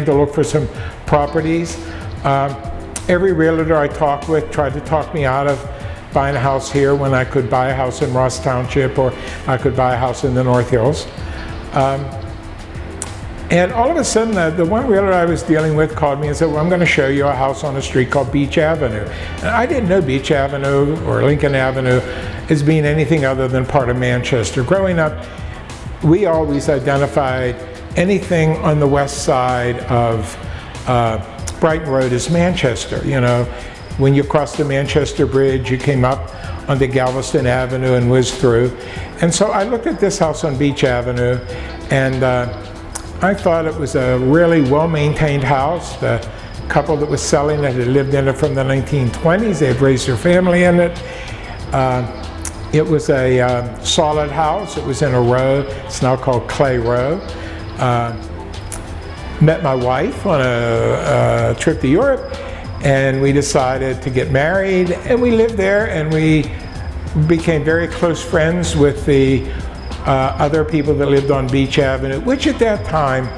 began to look for some properties. Every realtor I talked with tried to talk me out of buying a house here when I could buy a house in Ross Township, or I could buy a house in the North Hills. And all of a sudden, the one realtor I was dealing with called me and said, well, I'm going to show you a house on a street called Beach Avenue. And I didn't know Beach Avenue or Lincoln Avenue as being anything other than part of Manchester. Growing up, we always identified anything on the west side of Brighton Road as Manchester. You know, when you crossed the Manchester Bridge, you came up onto Galveston Avenue and whizzed through. And so I looked at this house on Beach Avenue, and I thought it was a really well-maintained house. The couple that was selling it had lived in it from the 1920s. They had raised their family in it. It was a solid house. It was in a row. It's now called Clay Row. Met my wife on a trip to Europe, and we decided to get married, and we lived there, and we became very close friends with the other people that lived on Beach Avenue, which at that time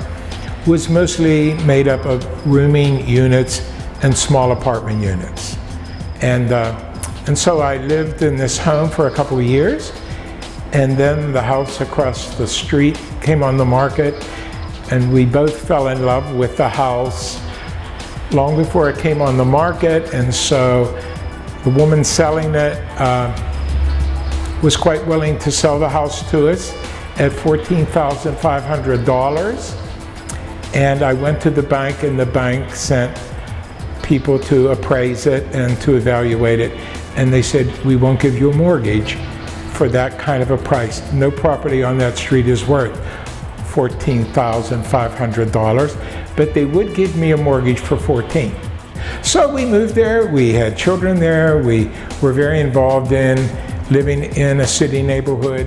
was mostly made up of rooming units and small apartment units. And so I lived in this home for a couple of years, and then the house across the street came on the market, and we both fell in love with the house long before it came on the market. And so the woman selling it was quite willing to sell the house to us at $14,500. And I went to the bank, and the bank sent people to appraise it and to evaluate it. And they said, we won't give you a mortgage for that kind of a price. No property on that street is worth $14,500, but they would give me a mortgage for $14,000. So we moved there, we had children there, we were very involved in living in a city neighborhood.